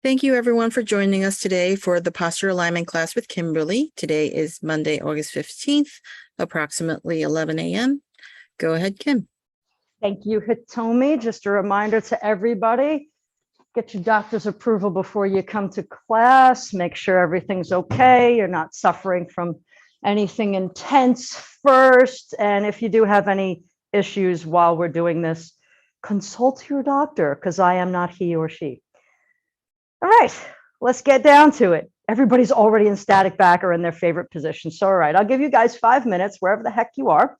Thank you everyone for joining us today for the posture alignment class with Kimberly. Today is Monday, August 15th, approximately 11 a.m. Go ahead, Kim. Thank you, Hitomi. Just a reminder to everybody, get your doctor's approval before you come to class. Make sure everything's okay. You're not suffering from anything intense first. And if you do have any issues while we're doing this, consult your doctor because I am not he or she. All right, let's get down to it. Everybody's already in static back or in their favorite position. So, all right, I'll give you guys 5 minutes, wherever the heck you are.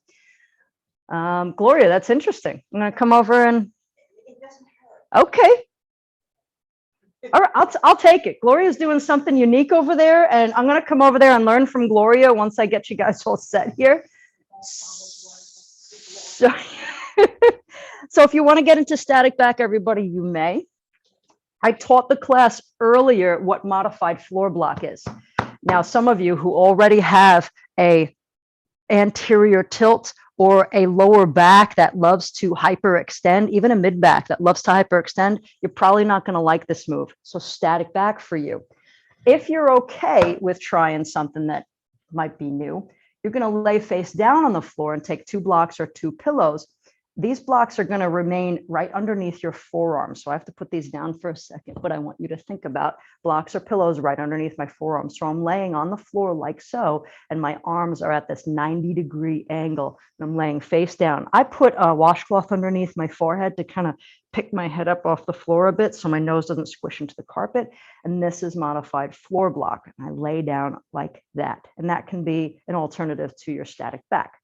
Gloria, that's interesting. I'm going to come over and. It doesn't hurt. Okay. All right, I'll take it. Gloria's doing something unique over there, and I'm going to come over there and learn from Gloria once I get you guys all set here. So, so if you want to get into static back, everybody, you may. I taught the class earlier what modified floor block is. Now, some of you who already have a anterior tilt or a lower back that loves to hyperextend, even a mid back that loves to hyperextend, you're probably not going to like this move. So static back for you. If you're okay with trying something that might be new, you're going to lay face down on the floor and take 2 blocks or 2 pillows. These blocks are going to remain right underneath your forearm. So I have to put these down for a second, but I want you to think about blocks or pillows right underneath my forearm. So I'm laying on the floor like so, and my arms are at this 90-degree angle, and I'm laying face down. I put a washcloth underneath my forehead to kind of pick my head up off the floor a bit so my nose doesn't squish into the carpet. And this is modified floor block. And I lay down like that. And that can be an alternative to your static back.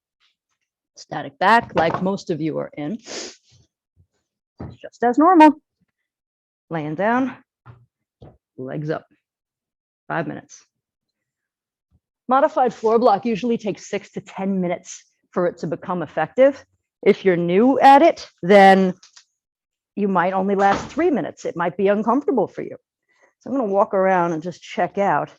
Static back, like most of you are in, just as normal. Laying down, legs up, 5 minutes. Modified floor block usually takes 6 to 10 minutes for it to become effective. If you're new at it, then you might only last 3 minutes. It might be uncomfortable for you. So I'm going to walk around and just check out.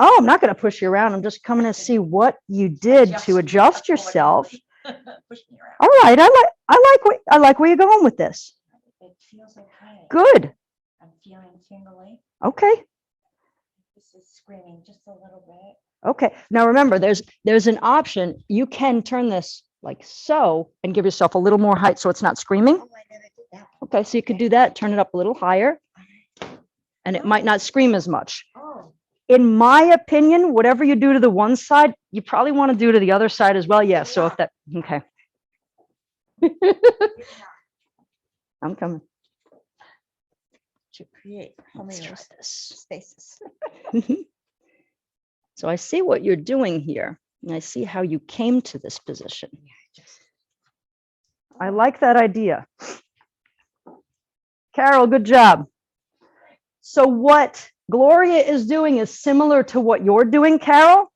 Oh, I'm not going to push you around. I'm just coming to see what you did to adjust yourself. All right, I like where you're going with this. It feels okay. Good. I'm feeling tingly. Okay. This is screaming just a little bit. Okay. Now remember, there's an option. You can turn this like so and give yourself a little more height so it's not screaming. Oh, I never did that. Okay, so you could do that. Turn it up a little higher, and it might not scream as much. Oh. In my opinion, whatever you do to the one side, you probably want to do to the other side as well. Yeah, so if that, okay. I'm coming. To create spaces. So I see what you're doing here, and I see how you came to this position. I like that idea. Carol, good job. So what Gloria is doing is similar to what you're doing, Carol,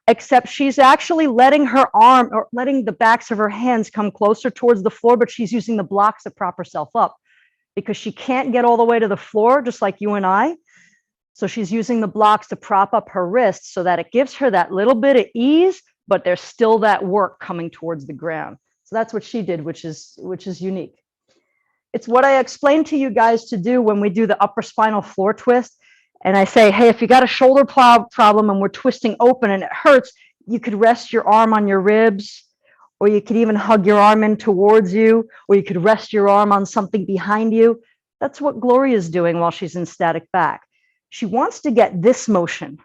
except she's actually letting her arm or letting the backs of her hands come closer towards the floor, but she's using the blocks to prop herself up because she can't get all the way to the floor, just like you and I. So she's using the blocks to prop up her wrists so that it gives her that little bit of ease, but there's still that work coming towards the ground. So that's what she did, which is unique. It's what I explained to you guys to do when we do the upper spinal floor twist. And I say, hey, if you got a shoulder problem and we're twisting open and it hurts, you could rest your arm on your ribs, or you could even hug your arm in towards you, or you could rest your arm on something behind you. That's what Gloria's doing while she's in static back. She wants to get this motion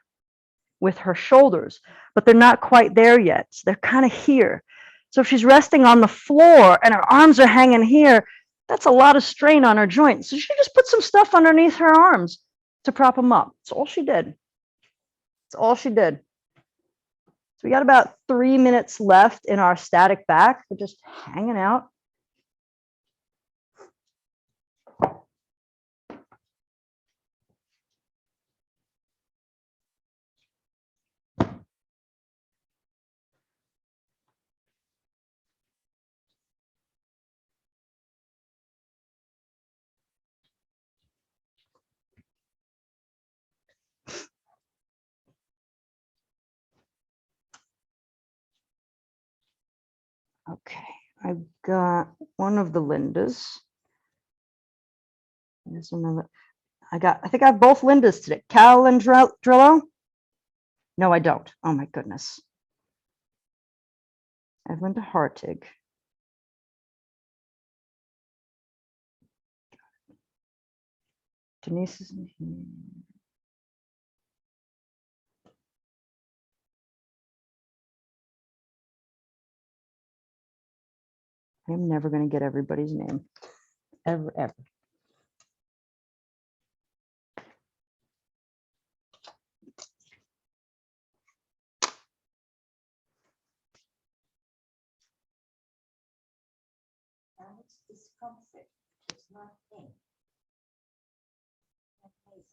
with her shoulders, but they're not quite there yet. So they're kind of here. So if she's resting on the floor and her arms are hanging here, that's a lot of strain on her joint. So she just put some stuff underneath her arms to prop them up. That's all she did. That's all she did. So we got about 3 minutes left in our static back. We're just hanging out. Okay, I've got one of the Lindas. There's another. I think I have both Lindas today. Calendrillo? No, I don't. Oh my goodness. I have Linda Hartig. Denise is in here. I'm never going to get everybody's name. Ever, ever. Now it's discomfort. It's not pain. Amazing.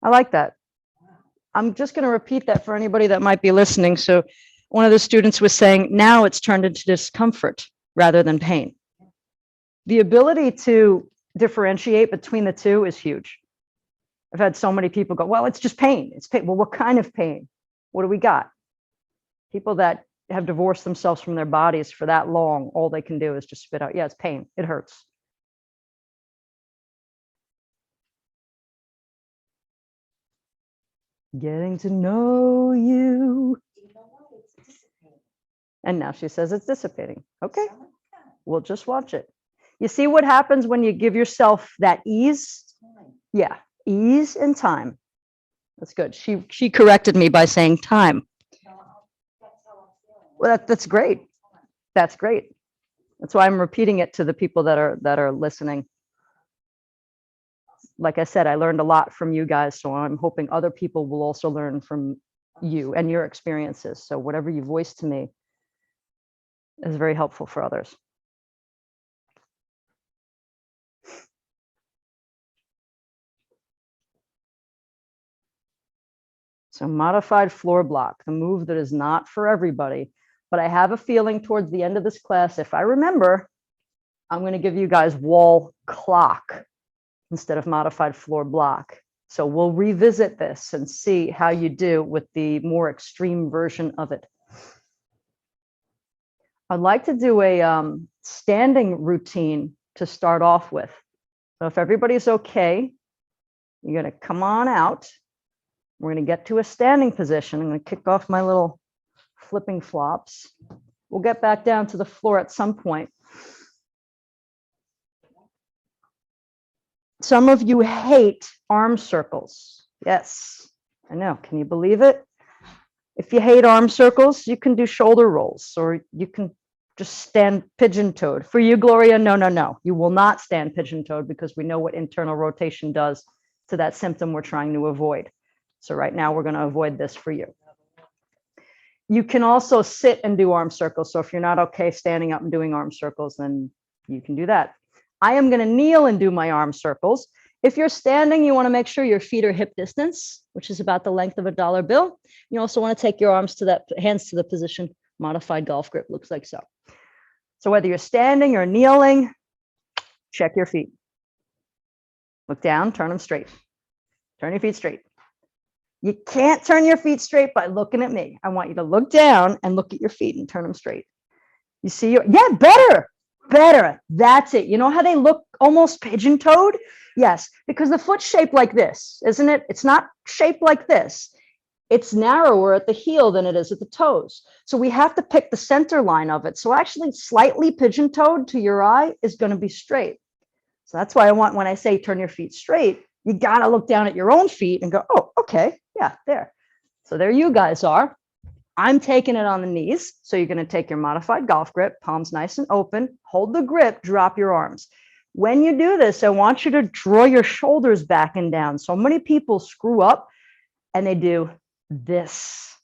I like that. Wow. I'm just going to repeat that for anybody that might be listening. So one of the students was saying, now it's turned into discomfort rather than pain. The ability to differentiate between the two is huge. I've had so many people go, well, it's just pain. It's pain. Well, what kind of pain? What do we got? People that have divorced themselves from their bodies for that long, all they can do is just spit out, yeah, it's pain. It hurts. Getting to know you. You know what? It's dissipating. And now she says it's dissipating. Okay, Summertime. we'll just watch it. You see what happens when you give yourself that ease? Time. Yeah, ease and time. That's good. She corrected me by saying time. No, that's how I'm feeling. Well, that's great. That's great. That's why I'm repeating it to the people that are listening. Like I said, I learned a lot from you guys, so I'm hoping other people will also learn from you and your experiences. So whatever you voice to me is very helpful for others. So modified floor block, the move that is not for everybody, but I have a feeling towards the end of this class, if I remember, I'm going to give you guys wall clock instead of modified floor block. So we'll revisit this and see how you do with the more extreme version of it. I'd like to do a standing routine to start off with. So if everybody's okay, you're going to come on out. We're going to get to a standing position. I'm going to kick off my little flipping flops. We'll get back down to the floor at some point. Some of you hate arm circles. Yes, I know. Can you believe it? If you hate arm circles, you can do shoulder rolls, or you can just stand pigeon-toed. For you, Gloria, no, no, no. You will not stand pigeon-toed because we know what internal rotation does to that symptom we're trying to avoid. So right now we're going to avoid this for you. You can also sit and do arm circles. So if you're not okay standing up and doing arm circles, then you can do that. I am going to kneel and do my arm circles. If you're standing, you want to make sure your feet are hip distance, which is about the length of a dollar bill. You also want to take your arms to that, hands to the position, modified golf grip, looks like so. So whether you're standing or kneeling, check your feet. Look down, turn them straight. Turn your feet straight. You can't turn your feet straight by looking at me. I want you to look down and look at your feet and turn them straight. You see your, yeah, better. That's it. You know how they look almost pigeon-toed? Yes, because the foot's shaped like this, isn't it? It's not shaped like this. It's narrower at the heel than it is at the toes. So we have to pick the center line of it. So actually slightly pigeon-toed to your eye is going to be straight. So that's why I want, when I say turn your feet straight, you got to look down at your own feet and go, oh, okay, yeah, there. So there you guys are. I'm taking it on the knees. So you're going to take your modified golf grip, palms nice and open, hold the grip, drop your arms. When you do this, I want you to draw your shoulders back and down. So many people screw up and they do this.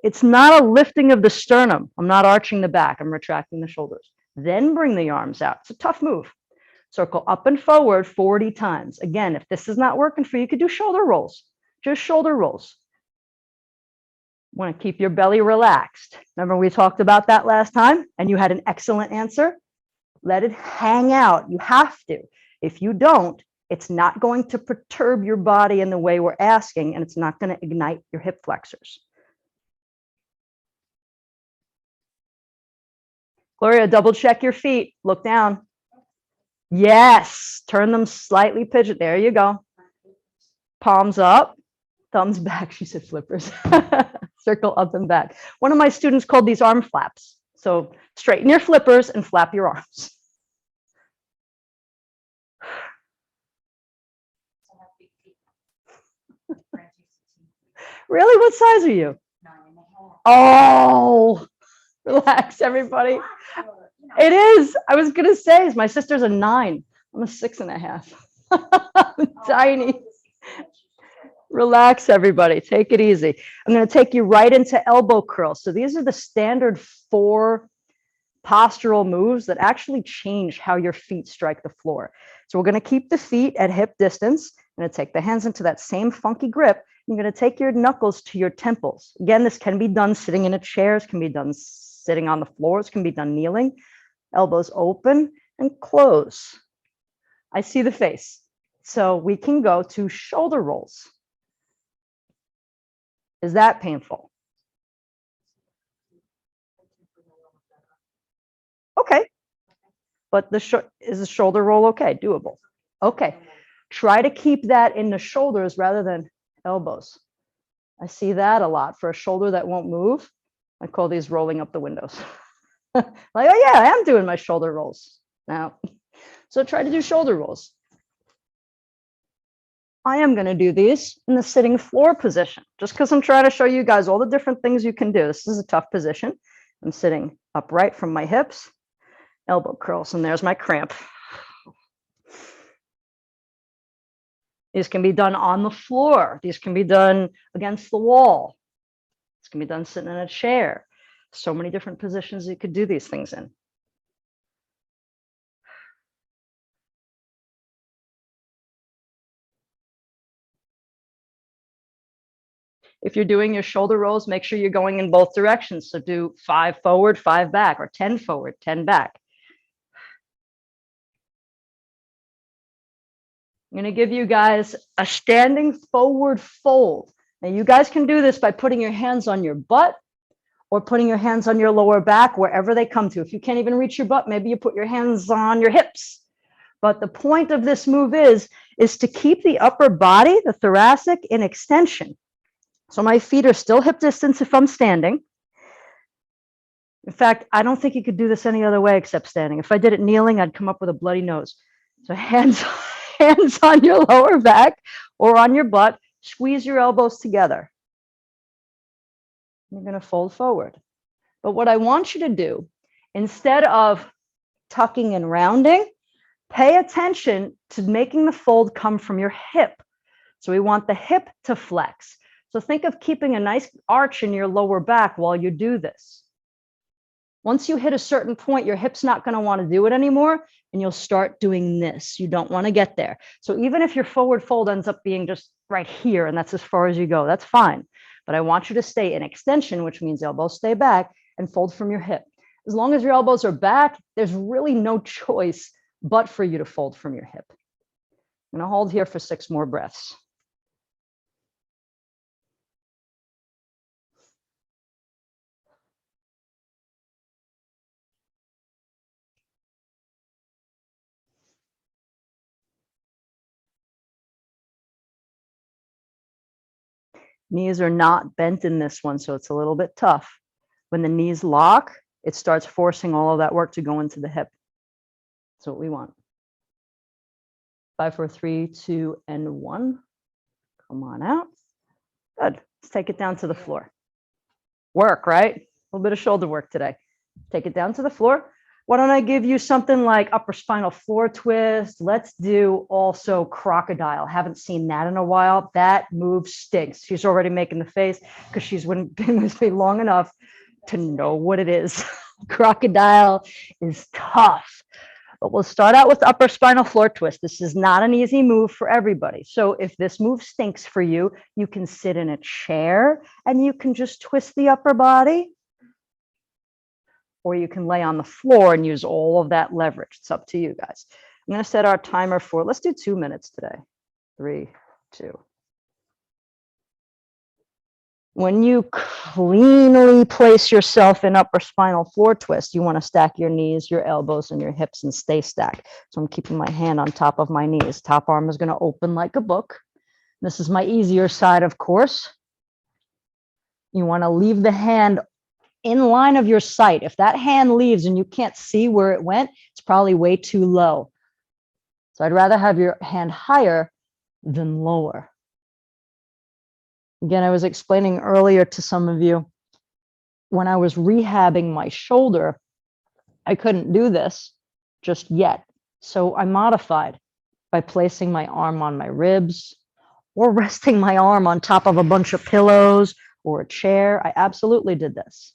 It's not a lifting of the sternum. I'm not arching the back. I'm retracting the shoulders. Then bring the arms out. It's a tough move. Circle up and forward 40 times. Again, if this is not working for you, you could do shoulder rolls, just shoulder rolls. Want to keep your belly relaxed. Remember we talked about that last time and you had an excellent answer? Let it hang out. You have to. If you don't, it's not going to perturb your body in the way we're asking, and it's not going to ignite your hip flexors. Gloria, double check your feet. Look down. Yes, turn them slightly pigeon. There you go. Palms up, thumbs back. She said flippers. Circle up and back. One of my students called these arm flaps. So straighten your flippers and flap your arms. Really? What size are you? 9.5. Oh, relax, everybody. It is. I was going to say, my sister's a 9. I'm a 6.5. Tiny. Relax, everybody. Take it easy. I'm going to take you right into elbow curls. So these are the standard 4 postural moves that actually change how your feet strike the floor. So we're going to keep the feet at hip distance. I'm going to take the hands into that same funky grip. You're going to take your knuckles to your temples. Again, this can be done sitting in a chair. It can be done sitting on the floor. It can be done kneeling. Elbows open and close. I see the face. So we can go to shoulder rolls. Is that painful? Okay. But is the shoulder roll okay? Doable. Okay. Try to keep that in the shoulders rather than elbows. I see that a lot for a shoulder that won't move. I call these rolling up the windows. Like, oh yeah, I am doing my shoulder rolls now. So try to do shoulder rolls. I am going to do these in the sitting floor position, just because I'm trying to show you guys all the different things you can do. This is a tough position. I'm sitting upright from my hips, elbow curls, and there's my cramp. These can be done on the floor. These can be done against the wall. This can be done sitting in a chair. So many different positions you could do these things in. If you're doing your shoulder rolls, make sure you're going in both directions. So do 5 forward, 5 back, or 10 forward, 10 back. I'm going to give you guys a standing forward fold. Now you guys can do this by putting your hands on your butt or putting your hands on your lower back, wherever they come to. If you can't even reach your butt, maybe you put your hands on your hips. But the point of this move is to keep the upper body, the thoracic, in extension. So my feet are still hip distance if I'm standing. In fact, I don't think you could do this any other way except standing. If I did it kneeling, I'd come up with a bloody nose. So hands on your lower back or on your butt, squeeze your elbows together. You're going to fold forward. But what I want you to do, instead of tucking and rounding, pay attention to making the fold come from your hip. So we want the hip to flex. So think of keeping a nice arch in your lower back while you do this. Once you hit a certain point, your hip's not going to want to do it anymore, and you'll start doing this. You don't want to get there. So even if your forward fold ends up being just right here, and that's as far as you go, that's fine. But I want you to stay in extension, which means elbows stay back, and fold from your hip. As long as your elbows are back, there's really no choice but for you to fold from your hip. I'm going to hold here for 6 more breaths. Knees are not bent in this one, so it's a little bit tough. When the knees lock, it starts forcing all of that work to go into the hip. That's what we want. 5, 4, 3, 2, and 1. Come on out. Good. Let's take it down to the floor. Work, right? A little bit of shoulder work today. Take it down to the floor. Why don't I give you something like upper spinal floor twist? Let's do also crocodile. Haven't seen that in a while. That move stinks. She's already making the face because she's been with me long enough to know what it is. Crocodile is tough. But we'll start out with upper spinal floor twist. This is not an easy move for everybody. So if this move stinks for you, you can sit in a chair and you can just twist the upper body. Or you can lay on the floor and use all of that leverage. It's up to you guys. I'm going to set our timer for, let's do 2 minutes today. 3, 2. When you cleanly place yourself in upper spinal floor twist, you want to stack your knees, your elbows, and your hips and stay stacked. So I'm keeping my hand on top of my knees. Top arm is going to open like a book. This is my easier side, of course. You want to leave the hand in line of your sight. If that hand leaves and you can't see where it went, it's probably way too low. So I'd rather have your hand higher than lower. Again, I was explaining earlier to some of you, when I was rehabbing my shoulder, I couldn't do this just yet. So I modified by placing my arm on my ribs or resting my arm on top of a bunch of pillows or a chair. I absolutely did this.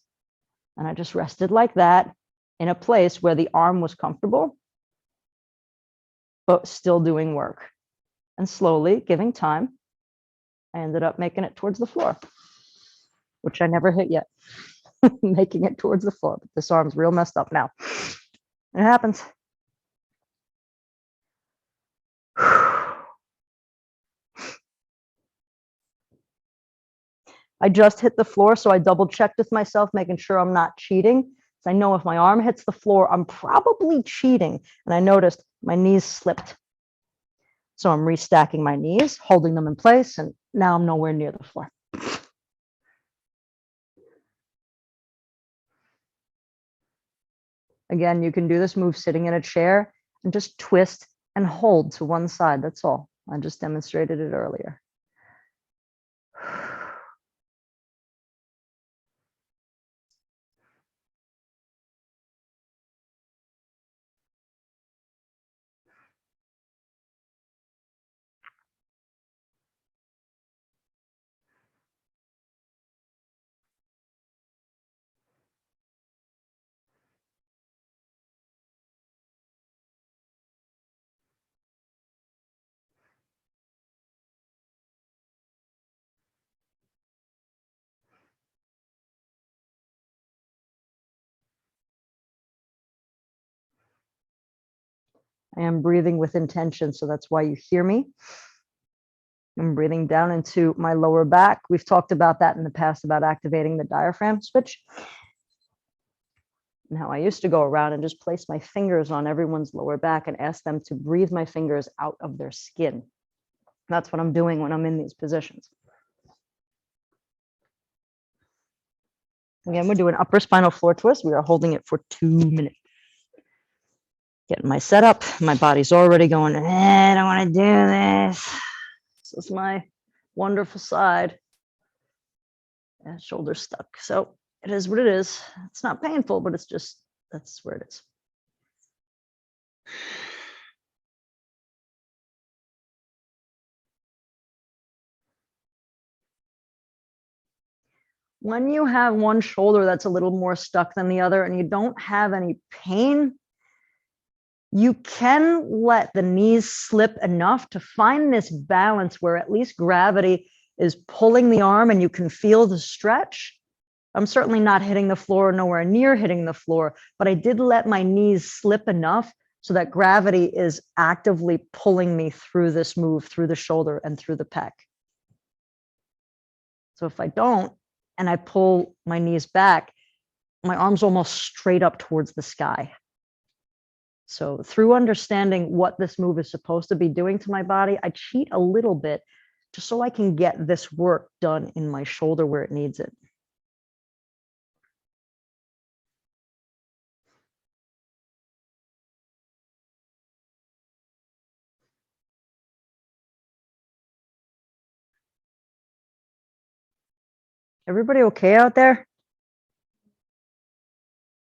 And I just rested like that in a place where the arm was comfortable, but still doing work. And slowly, giving time, I ended up making it towards the floor, which I never hit yet. Making it towards the floor. But this arm's real messed up now. It happens. I just hit the floor, so I double checked with myself, making sure I'm not cheating. I know if my arm hits the floor, I'm probably cheating. And I noticed my knees slipped. So I'm restacking my knees, holding them in place, and now I'm nowhere near the floor. Again, you can do this move sitting in a chair and just twist and hold to one side. That's all. I just demonstrated it earlier. I am breathing with intention, so that's why you hear me. I'm breathing down into my lower back. We've talked about that in the past, about activating the diaphragm switch. Now, I used to go around and just place my fingers on everyone's lower back and ask them to breathe my fingers out of their skin. That's what I'm doing when I'm in these positions. Again, we're doing upper spinal floor twist. We are holding it for 2 minutes. Getting my setup. My body's already going, I don't want to do this. This is my wonderful side. And shoulder stuck. So it is what it is. It's not painful, but it's just, that's where it is. When you have one shoulder that's a little more stuck than the other and you don't have any pain, you can let the knees slip enough to find this balance where at least gravity is pulling the arm and you can feel the stretch. I'm certainly not hitting the floor, nowhere near hitting the floor, but I did let my knees slip enough so that gravity is actively pulling me through this move, through the shoulder and through the pec. So if I don't, and I pull my knees back, my arm's almost straight up towards the sky. So through understanding what this move is supposed to be doing to my body, I cheat a little bit just so I can get this work done in my shoulder where it needs it. Everybody okay out there?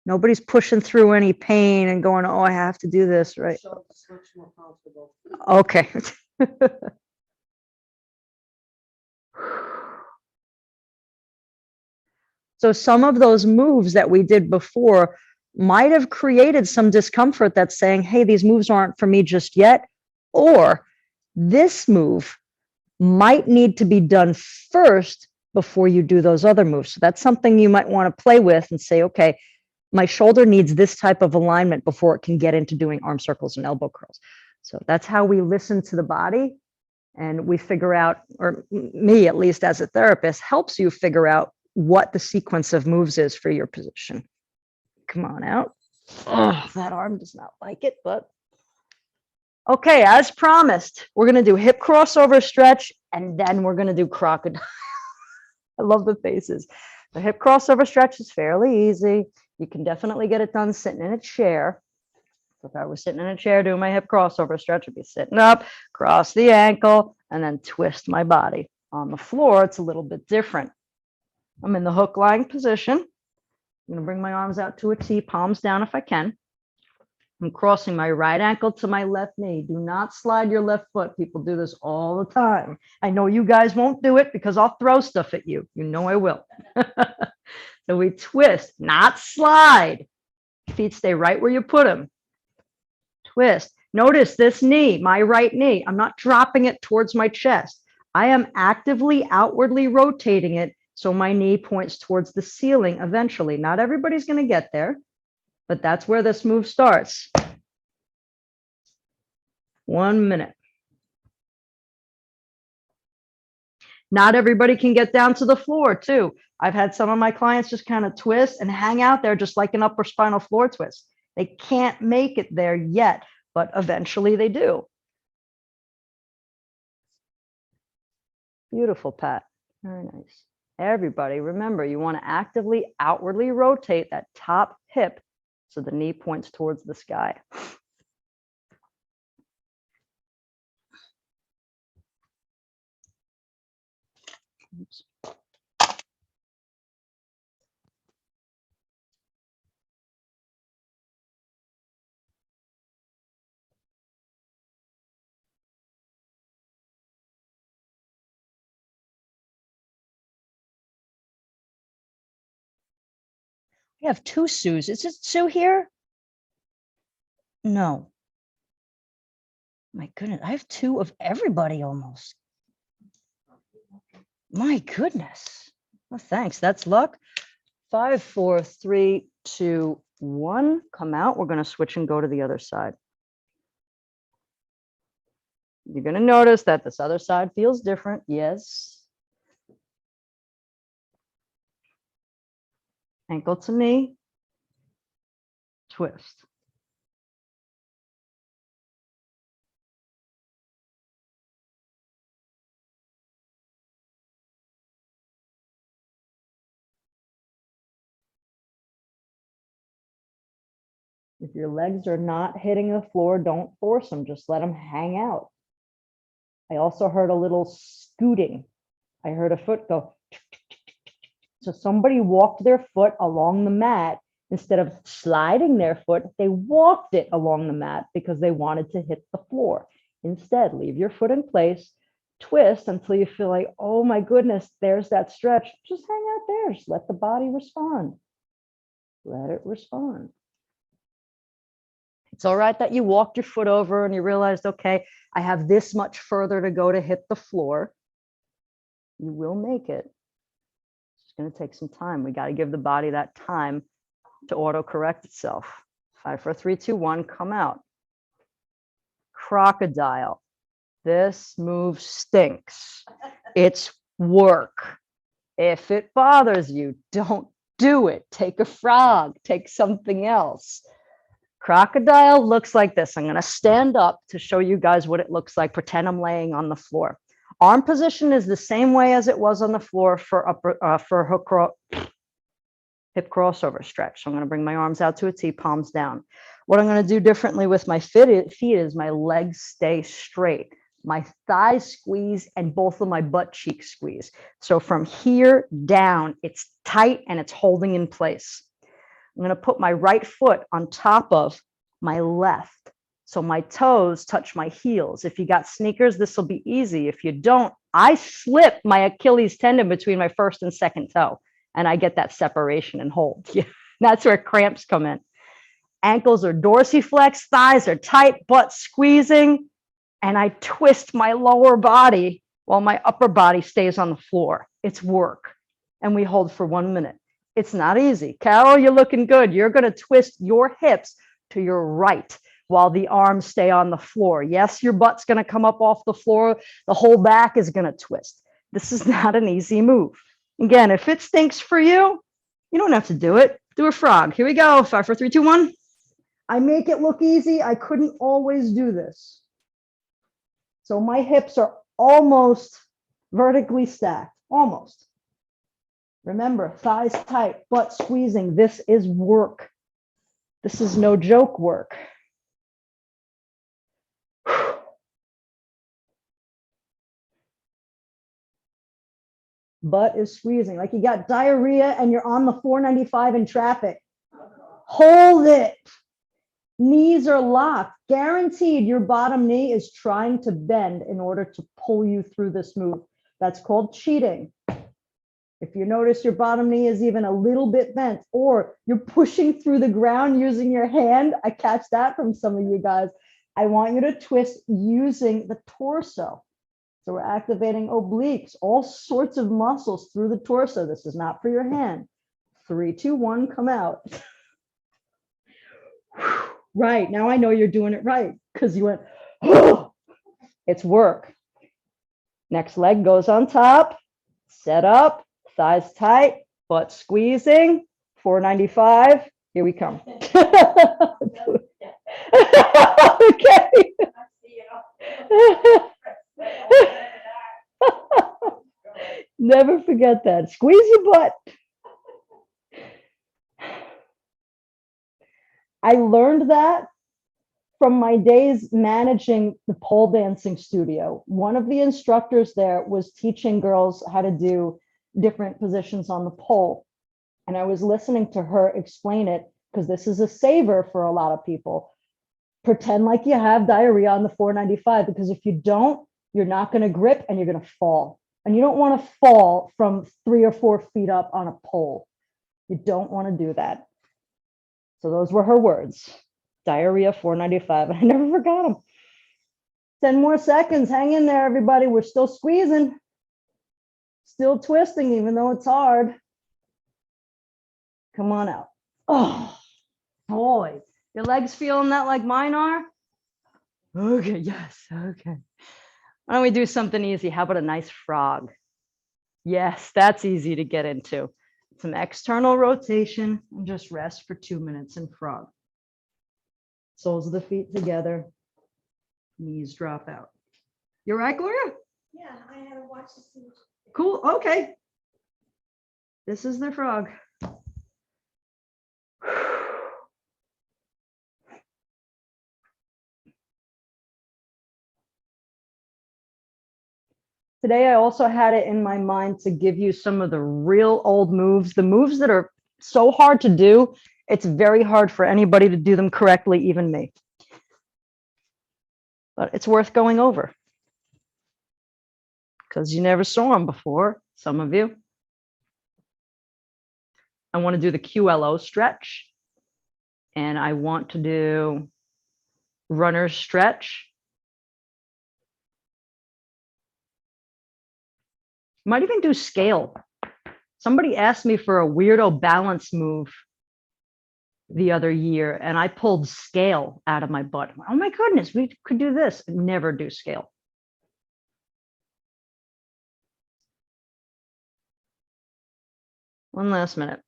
Nobody's pushing through any pain and going, oh, I have to do this, right? Okay. So some of those moves that we did before might have created some discomfort that's saying, hey, these moves aren't for me just yet. Or this move might need to be done first before you do those other moves. So that's something you might want to play with and say, okay, my shoulder needs this type of alignment before it can get into doing arm circles and elbow curls. So that's how we listen to the body and we figure out, or me at least as a therapist, helps you figure out what the sequence of moves is for your position. Come on out. Oh, that arm does not like it, but Okay, as promised, we're gonna do hip crossover stretch and then we're gonna do crocodile. I love the faces. The hip crossover stretch is fairly easy. You can definitely get it done sitting in a chair. If I was sitting in a chair doing my hip crossover stretch, I'd be sitting up, cross the ankle, and then twist my body. On the floor, it's a little bit different. I'm in the hook lying position. I'm gonna bring my arms out to a T, palms down if I can. I'm crossing my right ankle to my left knee. Do not slide your left foot. People do this all the time. I know you guys won't do it because I'll throw stuff at you. You know I will. So we twist, not slide. Feet stay right where you put them. Twist. Notice this knee, my right knee. I'm not dropping it towards my chest. I am actively outwardly rotating it so my knee points towards the ceiling eventually. Not everybody's going to get there, but that's where this move starts. 1 minute. Not everybody can get down to the floor too. I've had some of my clients just kind of twist and hang out there just like an upper spinal floor twist. They can't make it there yet, but eventually they do. Beautiful, Pat. Very nice. Everybody, remember, you want to actively outwardly rotate that top hip so the knee points towards the sky. Oops. We have two Sues. Is it Sue here? No. My goodness, I have two of everybody almost. My goodness. Well, thanks. That's luck. 5, 4, 3, 2, 1. Come out. We're going to switch and go to the other side. You're going to notice that this other side feels different. Yes. Ankle to knee. Twist. If your legs are not hitting the floor, don't force them. Just let them hang out. I also heard a little scooting. I heard a foot go. So somebody walked their foot along the mat. Instead of sliding their foot, they walked it along the mat because they wanted to hit the floor. Instead, leave your foot in place, twist until you feel like, oh my goodness, there's that stretch. Just hang out there. Just let the body respond. Let it respond. It's all right that you walked your foot over and you realized, okay, I have this much further to go to hit the floor. You will make it. It's going to take some time. We got to give the body that time to auto-correct itself. 5, 4, 3, 2, 1, come out. Crocodile. This move stinks. It's work. If it bothers you, don't do it. Take a frog, take something else. Crocodile looks like this. I'm going to stand up to show you guys what it looks like. Pretend I'm laying on the floor. Arm position is the same way as it was on the floor for hip crossover stretch. So I'm going to bring my arms out to a T, palms down. What I'm going to do differently with my feet is my legs stay straight. My thighs squeeze and both of my butt cheeks squeeze. So from here down, it's tight and it's holding in place. I'm going to put my right foot on top of my left. So my toes touch my heels. If you got sneakers, this will be easy. If you don't, I slip my Achilles tendon between my first and second toe, and I get that separation and hold. That's where cramps come in. Ankles are dorsiflex, thighs are tight, butt squeezing, and I twist my lower body while my upper body stays on the floor. It's work, and we hold for 1 minute. It's not easy. Carol, you're looking good. You're going to twist your hips to your right while the arms stay on the floor. Yes, your butt's going to come up off the floor. The whole back is going to twist. This is not an easy move. Again, if it stinks for you, you don't have to do it. Do a frog. Here we go. 5, 4, 3, 2, 1. I make it look easy. I couldn't always do this. So my hips are almost vertically stacked, almost. Remember, thighs tight, butt squeezing. This is work. This is no joke work. Butt is squeezing like you got diarrhea and you're on the 495 in traffic. Hold it. Knees are locked. Guaranteed your bottom knee is trying to bend in order to pull you through this move. That's called cheating. If you notice your bottom knee is even a little bit bent, or you're pushing through the ground using your hand, I catch that from some of you guys. I want you to twist using the torso. So we're activating obliques, all sorts of muscles through the torso. This is not for your hand. 3, 2, 1, come out. Right, now I know you're doing it right because you went, oh, it's work. Next leg goes on top, set up, thighs tight, butt squeezing, 495. Here we come. Okay. Never forget that. Squeeze your butt. I learned that from my days managing the pole dancing studio. One of the instructors there was teaching girls how to do different positions on the pole. And I was listening to her explain it because this is a saver for a lot of people. Pretend like you have diarrhea on the 495, because if you don't, you're not going to grip and you're going to fall. And you don't want to fall from 3 or 4 feet up on a pole. You don't want to do that. So those were her words. Diarrhea 495. I never forgot them. 10 more seconds. Hang in there, everybody. We're still squeezing. Still twisting, even though it's hard. Come on out. Oh, boy. Your legs feeling that like mine are? Okay, yes, okay. Why don't we do something easy? How about a nice frog? Yes, that's easy to get into. Some external rotation and just rest for 2 minutes in frog. Soles of the feet together, knees drop out. You're right, Gloria? Yeah, I had to watch the scene. Cool, okay. This is the frog. Today, I also had it in my mind to give you some of the real old moves, the moves that are so hard to do. It's very hard for anybody to do them correctly, even me. But it's worth going over because you never saw them before, some of you. I want to do the QLO stretch, and I want to do runner's stretch. Might even do scale. Somebody asked me for a weirdo balance move the other year, and I pulled scale out of my butt. Oh my goodness, we could do this. Never do scale. One last minute.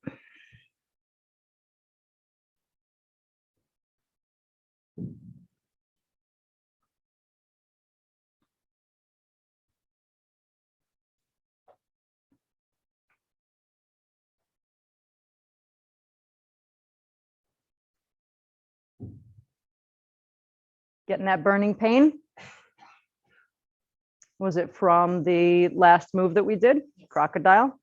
Getting that burning pain? Was it from the last move that we did? Crocodile?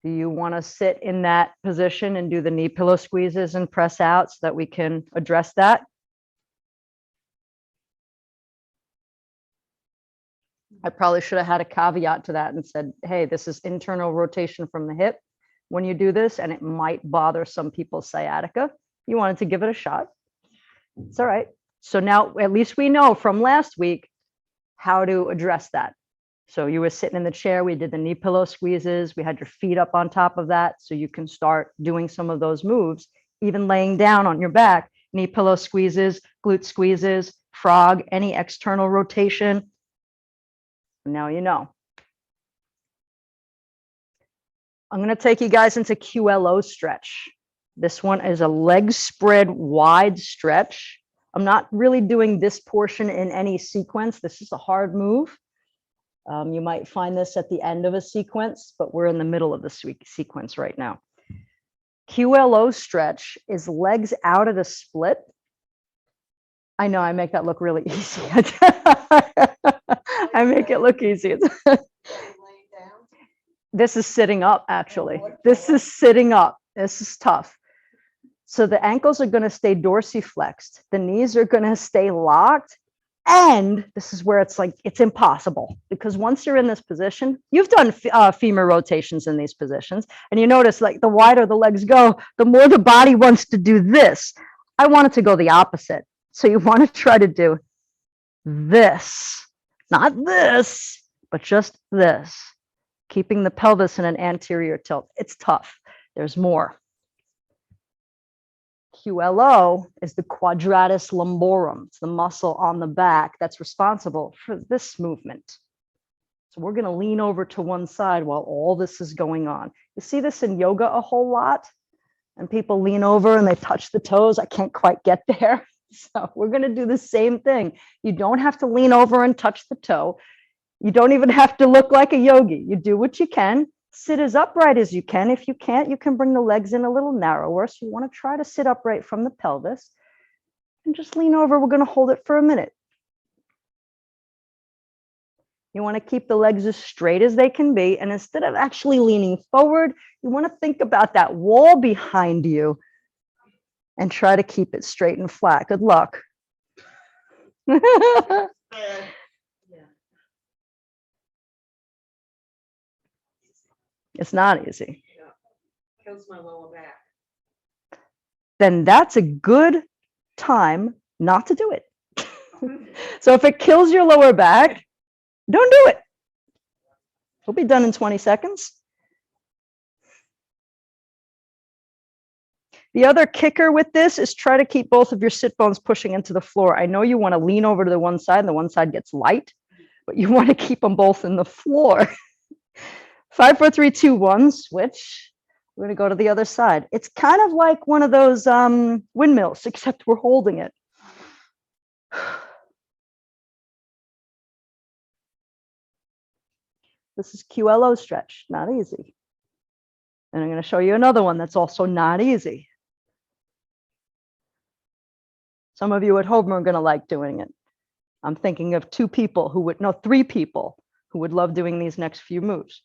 Do you want to sit in that position and do the knee pillow squeezes and press out so that we can address that? I probably should have had a caveat to that and said, hey, this is internal rotation from the hip when you do this, and it might bother some people's sciatica. You wanted to give it a shot. It's all right. So now at least we know from last week how to address that. So you were sitting in the chair, we did the knee pillow squeezes, we had your feet up on top of that, so you can start doing some of those moves, even laying down on your back, knee pillow squeezes, glute squeezes, frog, any external rotation. Now you know. I'm going to take you guys into QLO stretch. This one is a leg spread wide stretch. I'm not really doing this portion in any sequence. This is a hard move. You might find this at the end of a sequence, but we're in the middle of the sequence right now. QLO stretch is legs out at a split. I know I make that look really easy. I make it look easy. This is sitting up, actually. This is sitting up. This is tough. So the ankles are going to stay dorsiflexed. The knees are going to stay locked. And this is where it's like, it's impossible, because once you're in this position, you've done femur rotations in these positions. And you notice, like, the wider the legs go, the more the body wants to do this. I want it to go the opposite. So you want to try to do this, not this, but just this, keeping the pelvis in an anterior tilt. It's tough. There's more. QLO is the quadratus lumborum. It's the muscle on the back that's responsible for this movement. So we're going to lean over to one side while all this is going on. You see this in yoga a whole lot, and people lean over and they touch the toes. I can't quite get there. So we're going to do the same thing. You don't have to lean over and touch the toe. You don't even have to look like a yogi. You do what you can. Sit as upright as you can. If you can't, you can bring the legs in a little narrower. So you want to try to sit upright from the pelvis and just lean over. We're going to hold it for a minute. You want to keep the legs as straight as they can be. And instead of actually leaning forward, you want to think about that wall behind you and try to keep it straight and flat. Good luck. It's not easy. Kills my lower back. Then that's a good time not to do it. So if it kills your lower back, don't do it. It'll be done in 20 seconds. The other kicker with this is try to keep both of your sit bones pushing into the floor. I know you want to lean over to the one side and the one side gets light, but you want to keep them both in the floor. 5, 4, 3, 2, 1, switch. We're going to go to the other side. It's kind of like one of those windmills, except we're holding it. This is QLO stretch, not easy. And I'm going to show you another one that's also not easy. Some of you at home are going to like doing it. I'm thinking of 3 people who would love doing these next few moves.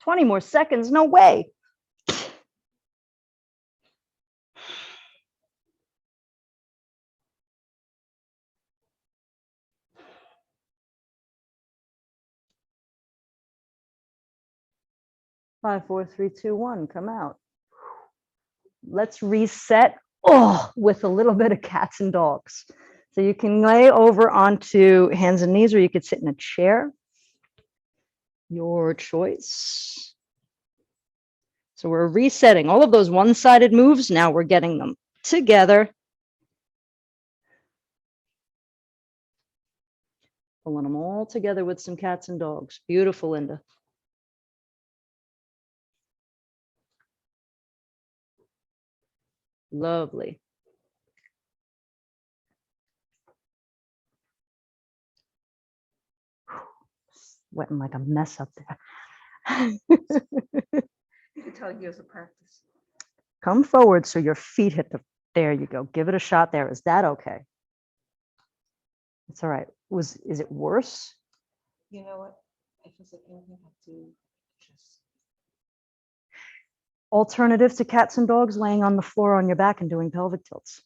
"20 more seconds, no way." Five, 4, 3, 2, 1, come out. Let's reset with a little bit of cats and dogs. So you can lay over onto hands and knees, or you could sit in a chair. Your choice. So we're resetting all of those one-sided moves. Now we're getting them together. Pulling them all together with some cats and dogs. Beautiful, Linda. Lovely. Sweating like a mess up there. You can tell years of practice. Come forward so your feet hit the, there you go. Give it a shot there. Is that okay? It's all right. Is it worse? You know what? I feel like anything I do just. Alternative to cats and dogs, laying on the floor on your back and doing pelvic tilts.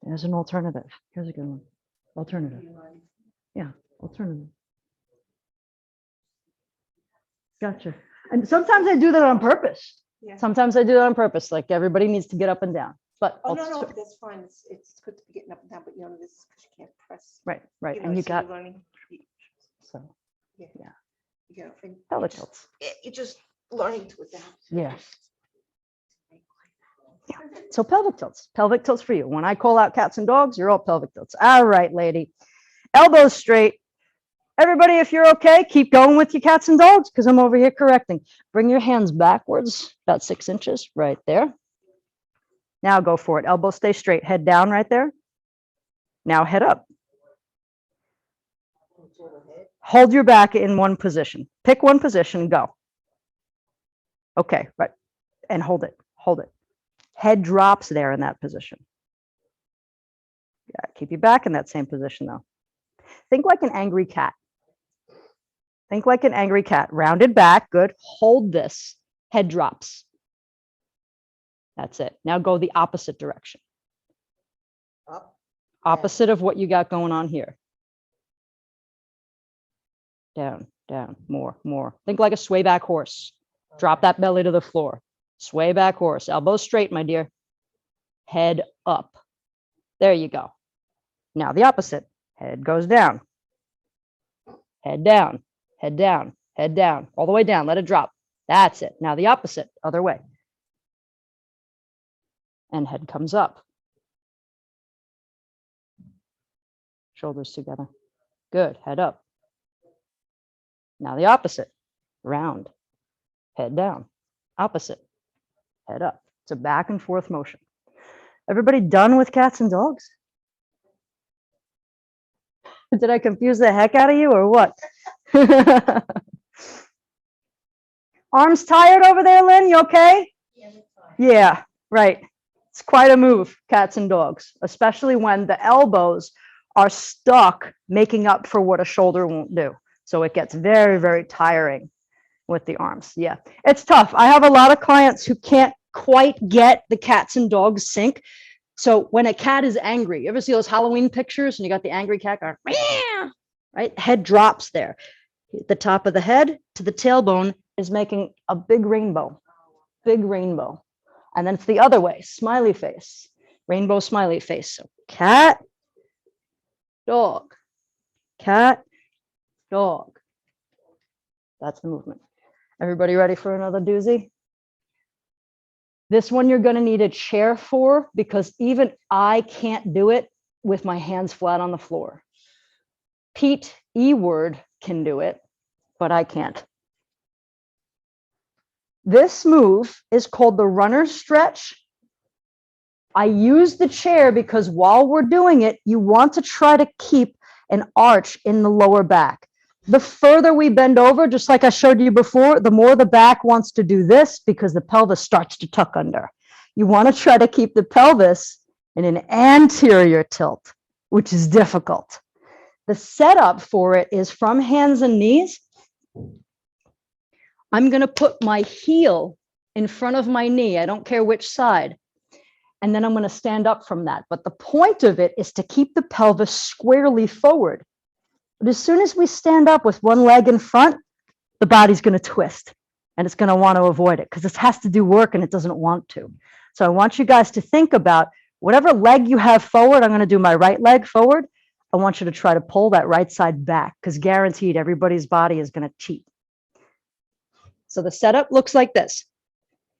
There's an alternative. Here's a good one. Alternative. Yeah, alternative. Gotcha. And sometimes I do that on purpose. Yeah. Sometimes I do that on purpose. Like everybody needs to get up and down. But Oh, no, that's fine. It's good to be getting up and down, but you know, this is because you can't press. right. You know, And you so got you're learning. so Yeah. yeah. You know, and pelvic you tilts. you're just learning to adapt. Yeah. So pelvic tilts for you. When I call out cats and dogs, you're all pelvic tilts. All right, lady. Elbows straight. Everybody, if you're okay, keep going with your cats and dogs because I'm over here correcting. Bring your hands backwards, about 6 inches, right there. Now go for it. Elbows stay straight. Head down right there. Now head up. Hold your back in one position. Pick one position, go. Okay, right. And hold it, hold it. Head drops there in that position. Yeah, keep your back in that same position though. Think like an angry cat. Think like an angry cat. Rounded back, good. Hold this. Head drops. That's it. Now go the opposite direction. Up. Opposite of what you got going on here. Down, down, more, more. Think like a sway back horse. Drop that belly to the floor. Sway back horse. Elbows straight, my dear. Head up. There you go. Now the opposite. Head goes down. Head down. Head down. Head down. All the way down. Let it drop. That's it. Now the opposite. Other way. And head comes up. Shoulders together. Good. Head up. Now the opposite. Round. Head down. Opposite. Head up. It's a back and forth motion. Everybody done with cats and dogs? Did I confuse the heck out of you or what? Arms tired over there, Lynn? You okay? Yeah, right. It's quite a move, cats and dogs, especially when the elbows are stuck making up for what a shoulder won't do. So it gets very, very tiring with the arms. Yeah, it's tough. I have a lot of clients who can't quite get the cats and dogs sync. So when a cat is angry, you ever see those Halloween pictures and you got the angry cat going, meow, right? Head drops there. The top of the head to the tailbone is making a big rainbow, big rainbow. And then it's the other way, smiley face, rainbow smiley face. So cat, dog, cat, dog. That's the movement. Everybody ready for another doozy? This one you're going to need a chair for because even I can't do it with my hands flat on the floor. Pete Eward can do it, but I can't. This move is called the runner stretch. I use the chair because while we're doing it, you want to try to keep an arch in the lower back. The further we bend over, just like I showed you before, the more the back wants to do this because the pelvis starts to tuck under. You want to try to keep the pelvis in an anterior tilt, which is difficult. The setup for it is from hands and knees. I'm going to put my heel in front of my knee. I don't care which side. And then I'm going to stand up from that. But the point of it is to keep the pelvis squarely forward. But as soon as we stand up with one leg in front, the body's going to twist and it's going to want to avoid it because it has to do work and it doesn't want to. So I want you guys to think about whatever leg you have forward. I'm going to do my right leg forward. I want you to try to pull that right side back because guaranteed everybody's body is going to cheat. So the setup looks like this.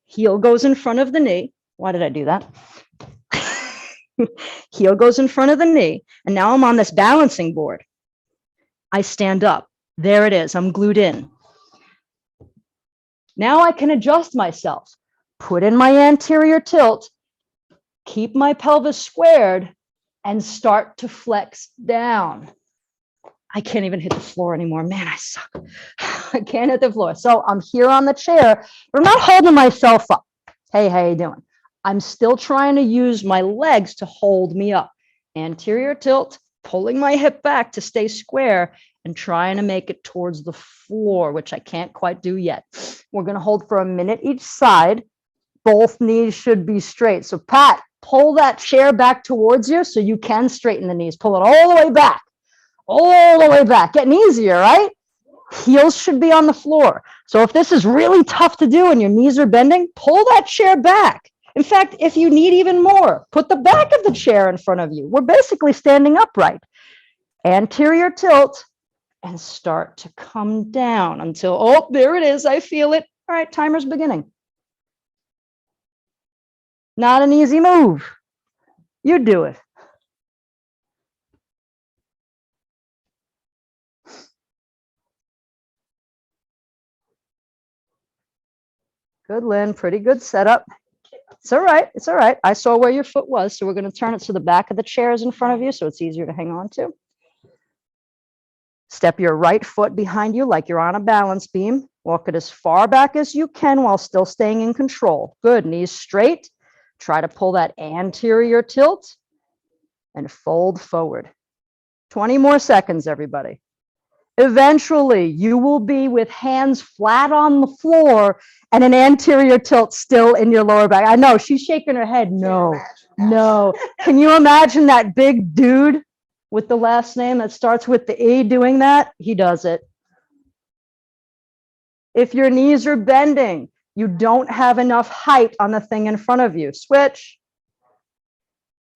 Heel goes in front of the knee. Why did I do that? Heel goes in front of the knee. And now I'm on this balancing board. I stand up. There it is. I'm glued in. Now I can adjust myself. Put in my anterior tilt. Keep my pelvis squared and start to flex down. I can't even hit the floor anymore. Man, I suck. I can't hit the floor. So I'm here on the chair, but I'm not holding myself up. Hey, how you doing? I'm still trying to use my legs to hold me up. Anterior tilt, pulling my hip back to stay square and trying to make it towards the floor, which I can't quite do yet. We're going to hold for a minute each side. Both knees should be straight. So Pat, pull that chair back towards you so you can straighten the knees. Pull it all the way back. All the way back. Getting easier, right? Heels should be on the floor. So if this is really tough to do and your knees are bending, pull that chair back. In fact, if you need even more, put the back of the chair in front of you. We're basically standing upright. Anterior tilt and start to come down until, oh, there it is. I feel it. All right, timer's beginning. Not an easy move. You do it. Good, Lynn. Pretty good setup. It's all right. It's all right. I saw where your foot was, so we're going to turn it so the back of the chair is in front of you, so it's easier to hang on to. Step your right foot behind you like you're on a balance beam. Walk it as far back as you can while still staying in control. Good. Knees straight. Try to pull that anterior tilt and fold forward. 20 more seconds, everybody. Eventually, you will be with hands flat on the floor and an anterior tilt still in your lower back. I know she's shaking her head. No, no. Can you imagine that big dude with the last name that starts with the E doing that? He does it. If your knees are bending, you don't have enough height on the thing in front of you. Switch.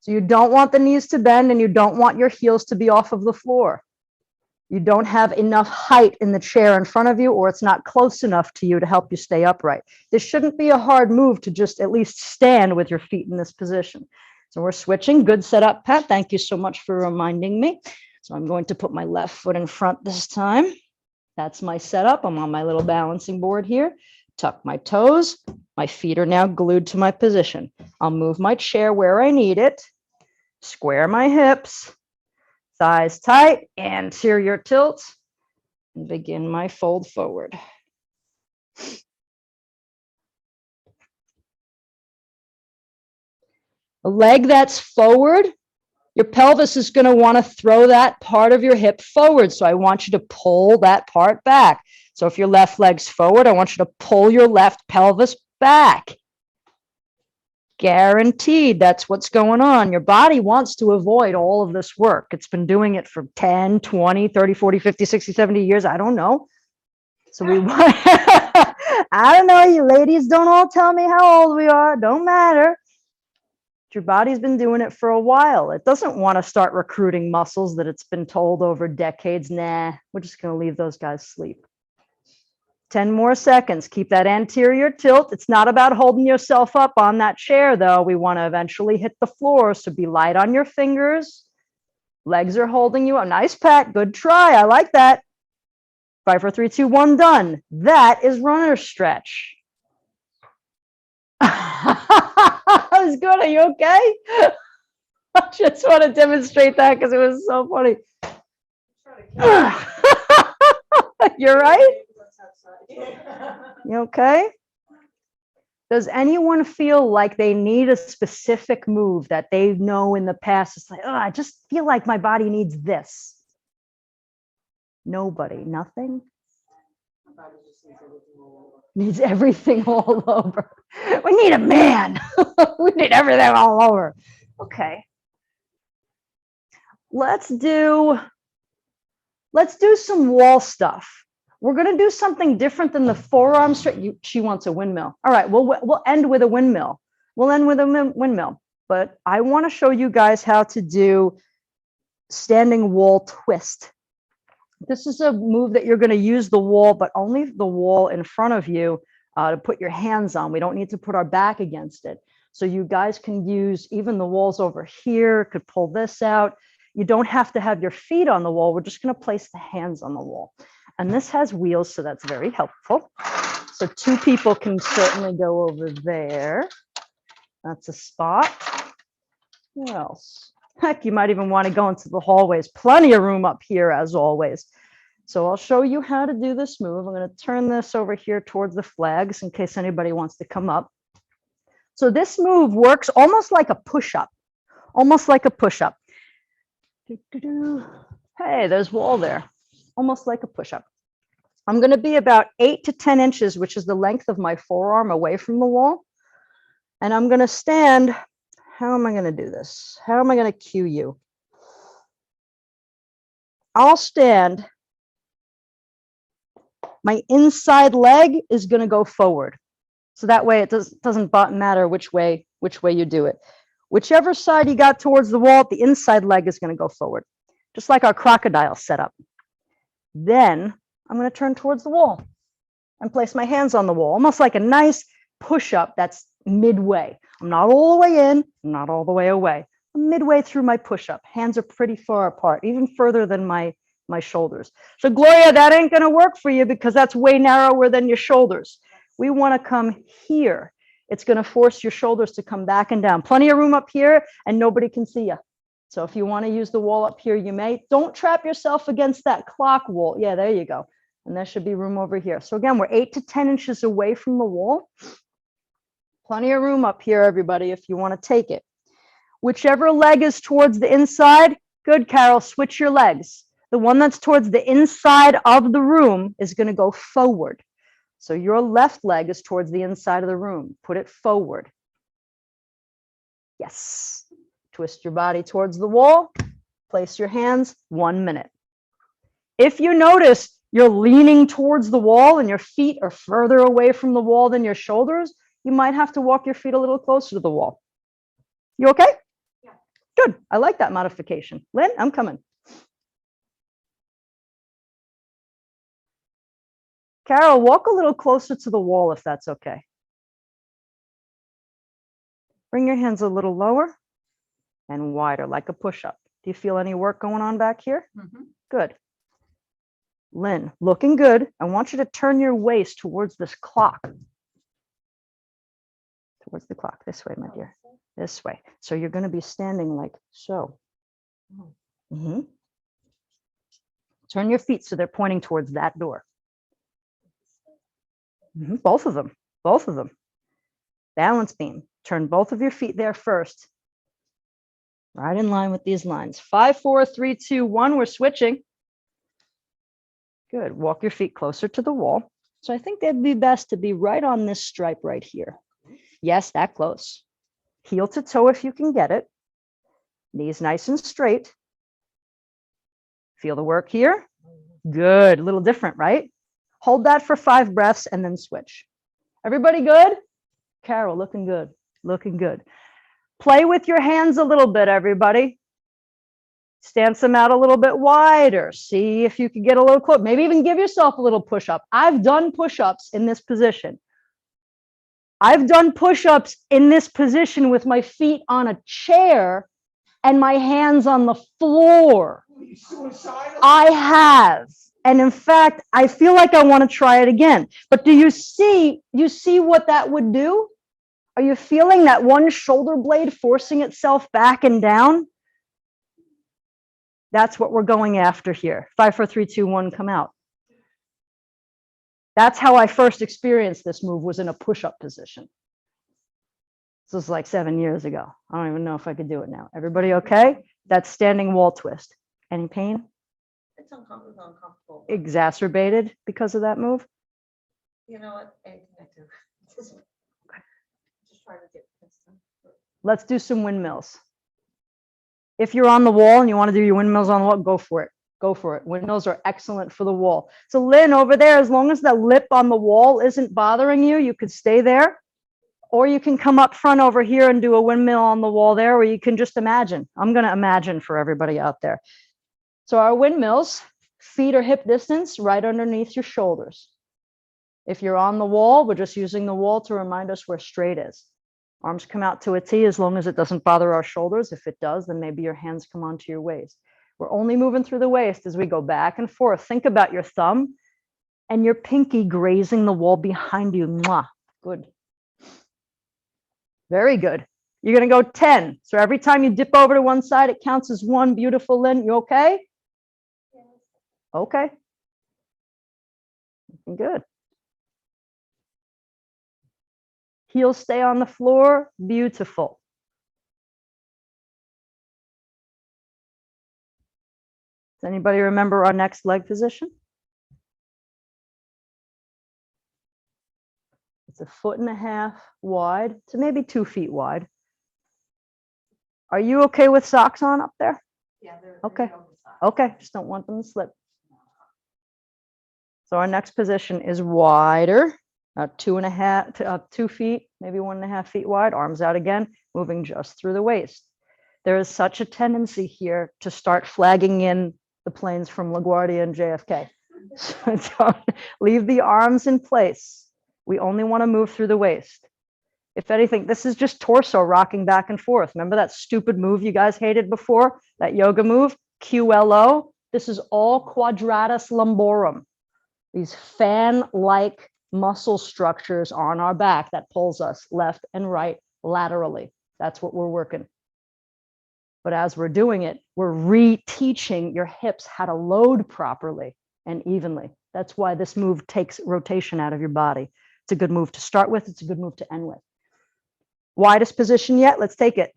So you don't want the knees to bend and you don't want your heels to be off of the floor. You don't have enough height in the chair in front of you, or it's not close enough to you to help you stay upright. This shouldn't be a hard move to just at least stand with your feet in this position. So we're switching. Good setup, Pat. Thank you so much for reminding me. So I'm going to put my left foot in front this time. That's my setup. I'm on my little balancing board here. Tuck my toes. My feet are now glued to my position. I'll move my chair where I need it. Square my hips. Thighs tight, anterior tilt, and begin my fold forward. A leg that's forward, your pelvis is going to want to throw that part of your hip forward. So I want you to pull that part back. So if your left leg's forward, I want you to pull your left pelvis back. Guaranteed, that's what's going on. Your body wants to avoid all of this work. It's been doing it for 10, 20, 30, 40, 50, 60, 70 years. I don't know. So we want, I don't know. You ladies don't all tell me how old we are. Don't matter. Your body's been doing it for a while. It doesn't want to start recruiting muscles that it's been told over decades. Nah, we're just going to leave those guys sleep. 10 more seconds. Keep that anterior tilt. It's not about holding yourself up on that chair, though. We want to eventually hit the floor, so be light on your fingers. Legs are holding you up. Nice, Pat. Good try. I like that. 5, 4, 3, 2, 1, done. That is runner stretch. That was good. Are you okay? I just want to demonstrate that because it was so funny. You're right? You okay? Does anyone feel like they need a specific move that they know in the past? It's like, oh, I just feel like my body needs this. Nobody, nothing? Needs everything all over. We need a man. We need everything all over. Okay. Let's do some wall stuff. We're going to do something different than the forearm straight. She wants a windmill. All right, we'll end with a windmill. We'll end with a windmill. But I want to show you guys how to do standing wall twist. This is a move that you're going to use the wall, but only the wall in front of you to put your hands on. We don't need to put our back against it. So you guys can use even the walls over here, could pull this out. You don't have to have your feet on the wall. We're just going to place the hands on the wall. And this has wheels, so that's very helpful. So 2 people can certainly go over there. That's a spot. What else? Heck, you might even want to go into the hallways. Plenty of room up here, as always. So I'll show you how to do this move. I'm going to turn this over here towards the flags in case anybody wants to come up. So this move works almost like a push-up. Almost like a push-up. Hey, there's wall there. Almost like a push-up. I'm going to be about 8 to 10 inches, which is the length of my forearm, away from the wall. And I'm going to stand. How am I going to do this? How am I going to cue you? I'll stand. My inside leg is going to go forward. So that way it doesn't matter which way you do it. Whichever side you got towards the wall, the inside leg is going to go forward, just like our crocodile setup. Then I'm going to turn towards the wall and place my hands on the wall, almost like a nice push-up that's midway. I'm not all the way in, I'm not all the way away. I'm midway through my push-up. Hands are pretty far apart, even further than my shoulders. So Gloria, that ain't gonna work for you because that's way narrower than your shoulders. We wanna come here. It's gonna force your shoulders to come back and down. Plenty of room up here and nobody can see you. So if you wanna use the wall up here, you may. Don't trap yourself against that clock wall. Yeah, there you go. And there should be room over here. So again, we're 8 to 10 inches away from the wall. Plenty of room up here, everybody, if you wanna take it. Whichever leg is towards the inside, good, Carol, switch your legs. The one that's towards the inside of the room is going to go forward. So your left leg is towards the inside of the room. Put it forward. Yes. Twist your body towards the wall. Place your hands, 1 minute. If you notice you're leaning towards the wall and your feet are further away from the wall than your shoulders, you might have to walk your feet a little closer to the wall. You okay? Yeah. Good. I like that modification. Lynn, I'm coming. Carol, walk a little closer to the wall if that's okay. Bring your hands a little lower and wider, like a push-up. Do you feel any work going on back here? Mhm. Good. Lynn, looking good. I want you to turn your waist towards this clock. Towards the clock, this way, my dear. This way. So you're going to be standing like so. Mhm. Turn your feet so they're pointing towards that door. Both of them, both of them. Balance beam. Turn both of your feet there first. Right in line with these lines. 5, 4, 3, 2, 1. We're switching. Good. Walk your feet closer to the wall. So I think they'd be best to be right on this stripe right here. Yes, that close. Heel to toe if you can get it. Knees nice and straight. Feel the work here? Good. A little different, right? Hold that for 5 breaths and then switch. Everybody good? Carol, looking good. Looking good. Play with your hands a little bit, everybody. Stance them out a little bit wider. See if you can get a little close. Maybe even give yourself a little push-up. I've done push-ups in this position. I've done push-ups in this position with my feet on a chair and my hands on the floor. I have. And in fact, I feel like I want to try it again. But do you see what that would do? Are you feeling that one shoulder blade forcing itself back and down? That's what we're going after here. 5, 4, 3, 2, 1, come out. That's how I first experienced this move, was in a push-up position. This was like 7 years ago. I don't even know if I could do it now. Everybody okay? That's standing wall twist. Any pain? It's uncomfortable. Exacerbated because of that move? You know what? Anything I do. Just trying to get this done. Let's do some windmills. If you're on the wall and you want to do your windmills on the wall, go for it. Go for it. Windmills are excellent for the wall. So Lynn, over there, as long as the lip on the wall isn't bothering you, you could stay there. Or you can come up front over here and do a windmill on the wall there, or you can just imagine. I'm going to imagine for everybody out there. So our windmills, feet are hip distance, right underneath your shoulders. If you're on the wall, we're just using the wall to remind us where straight is. Arms come out to a T as long as it doesn't bother our shoulders. If it does, then maybe your hands come onto your waist. We're only moving through the waist as we go back and forth. Think about your thumb and your pinky grazing the wall behind you. Mwah. Good. Very good. You're going to go 10. So every time you dip over to one side, it counts as 1. Beautiful, Lynn. You okay? Okay. Good. Heels stay on the floor. Beautiful. Does anybody remember our next leg position? It's 1.5 feet wide to maybe 2 feet wide. Are you okay with socks on up there? Yeah, they're Okay. Okay, just don't want them to slip. So our next position is wider, 2 feet, maybe 1.5 feet wide, arms out again, moving just through the waist. There is such a tendency here to start flagging in the planes from LaGuardia and JFK. So don't leave the arms in place. We only want to move through the waist. If anything, this is just torso rocking back and forth. Remember that stupid move you guys hated before? That yoga move, QLO? This is all quadratus lumborum. These fan-like muscle structures on our back that pulls us left and right laterally. That's what we're working. But as we're doing it, we're reteaching your hips how to load properly and evenly. That's why this move takes rotation out of your body. It's a good move to start with. It's a good move to end with. Widest position yet? Let's take it.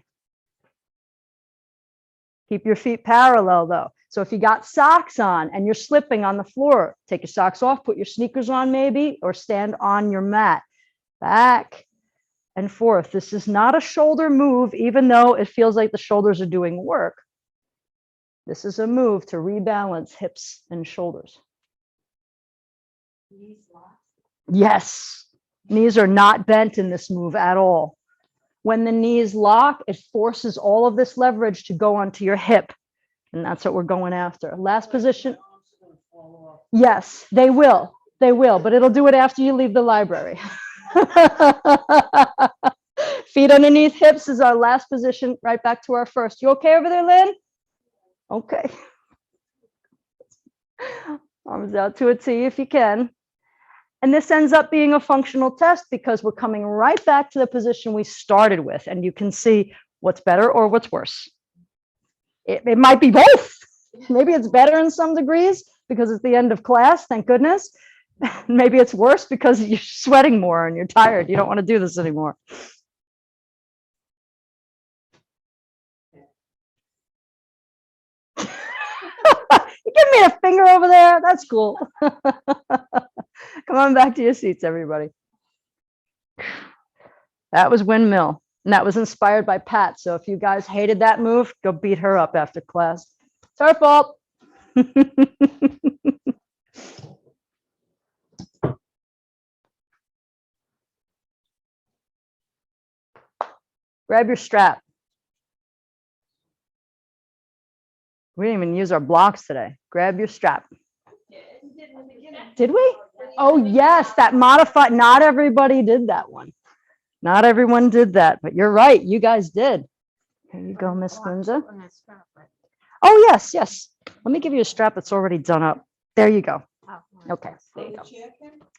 Keep your feet parallel though. So if you got socks on and you're slipping on the floor, take your socks off, put your sneakers on maybe, or stand on your mat. Back and forth. This is not a shoulder move, even though it feels like the shoulders are doing work. This is a move to rebalance hips and shoulders. Yes, knees are not bent in this move at all. When the knees lock, it forces all of this leverage to go onto your hip. And that's what we're going after. Last position. Yes, they will. They will, but it'll do it after you leave the library. Feet underneath hips is our last position, right back to our first. You okay over there, Lynn? Okay. Arms out to a T if you can. And this ends up being a functional test because we're coming right back to the position we started with, and you can see what's better or what's worse. It might be both. Maybe it's better in some degrees because it's the end of class, thank goodness. Maybe it's worse because you're sweating more and you're tired. You don't want to do this anymore. You give me a finger over there. That's cool. Come on back to your seats, everybody. That was windmill, and that was inspired by Pat. So if you guys hated that move, go beat her up after class. It's her fault. Grab your strap. We didn't even use our blocks today. Grab your strap. Did we? Oh, yes, that modified. Not everybody did that one. Not everyone did that, but you're right. You guys did. Here you go, Miss Linda. Oh, yes, yes. Let me give you a strap that's already done up. There you go. Okay, there you go.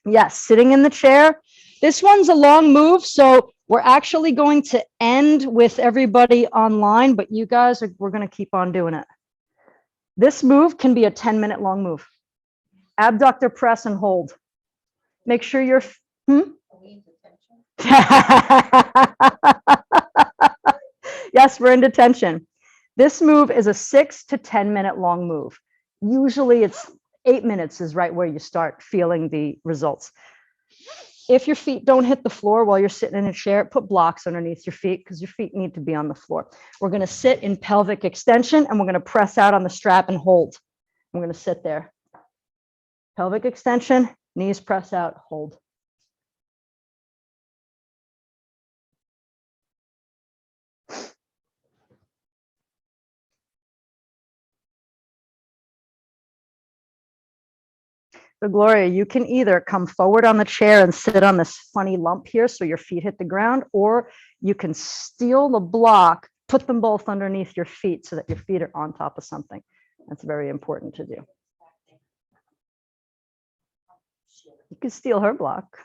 Yes, sitting in the chair. This one's a long move, so we're actually going to end with everybody online, but you guys, we're going to keep on doing it. This move can be a 10-minute long move. Abductor press and hold. Make sure you're. Yes, we're in detention. This move is a 6 to 10-minute long move. Usually it's 8 minutes is right where you start feeling the results. If your feet don't hit the floor while you're sitting in a chair, put blocks underneath your feet because your feet need to be on the floor. We're going to sit in pelvic extension and we're going to press out on the strap and hold. I'm going to sit there. Pelvic extension, knees press out, hold. So Gloria, you can either come forward on the chair and sit on this funny lump here so your feet hit the ground, or you can steal the block, put them both underneath your feet so that your feet are on top of something. That's very important to do. You can steal her block.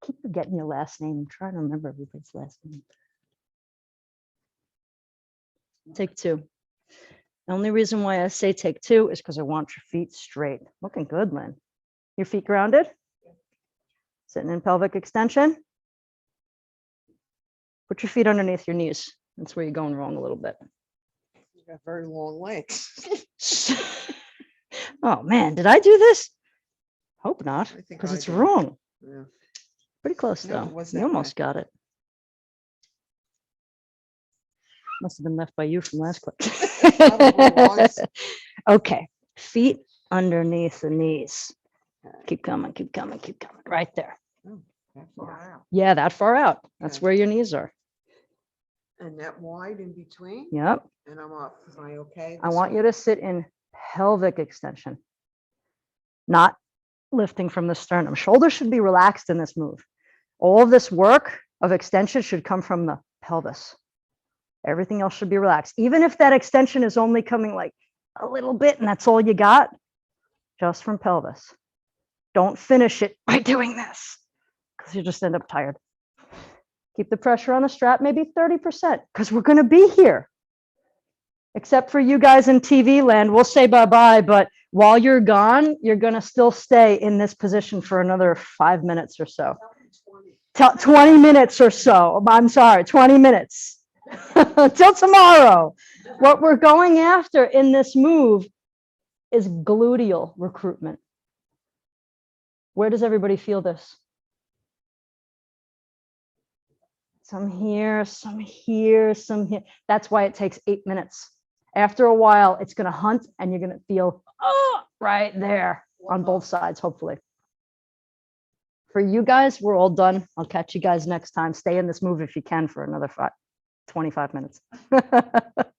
Keep forgetting your last name. I'm trying to remember everybody's last name. Take two. The only reason why I say take two is because I want your feet straight. Looking good, Lynn. Your feet grounded? Sitting in pelvic extension. Put your feet underneath your knees. That's where you're going wrong a little bit. You got very long legs. Oh man, did I do this? Hope not, I think because I it's did. wrong. Yeah. Pretty close No, it though. was You that almost got it. Must have been left by you from last Probably was. class. Okay, feet underneath the knees. Keep coming, keep coming, keep coming. Right there. That far out. Yeah, that far out. That's Okay. where your knees are. And that wide in between? Yep. And I'm up. Am I okay? I want you to sit in pelvic extension, not lifting from the sternum. Shoulders should be relaxed in this move. All of this work of extension should come from the pelvis. Everything else should be relaxed. Even if that extension is only coming like a little bit and that's all you got, just from pelvis. Don't finish it by doing this because you just end up tired. Keep the pressure on the strap, maybe 30%, because we're going to be here. Except for you guys in TV land, we'll say bye-bye, but while you're gone, you're going to still stay in this position for another 5 minutes or so. 20 minutes or so. I'm sorry, 20 minutes. Till tomorrow. What we're going after in this move is gluteal recruitment. Where does everybody feel this? Some here, some here, some here. That's why it takes 8 minutes. After a while, it's going to hunt and you're going to feel right there on both sides, hopefully. For you guys, we're all done. I'll catch you guys next time. Stay in this move if you can for another 25 minutes.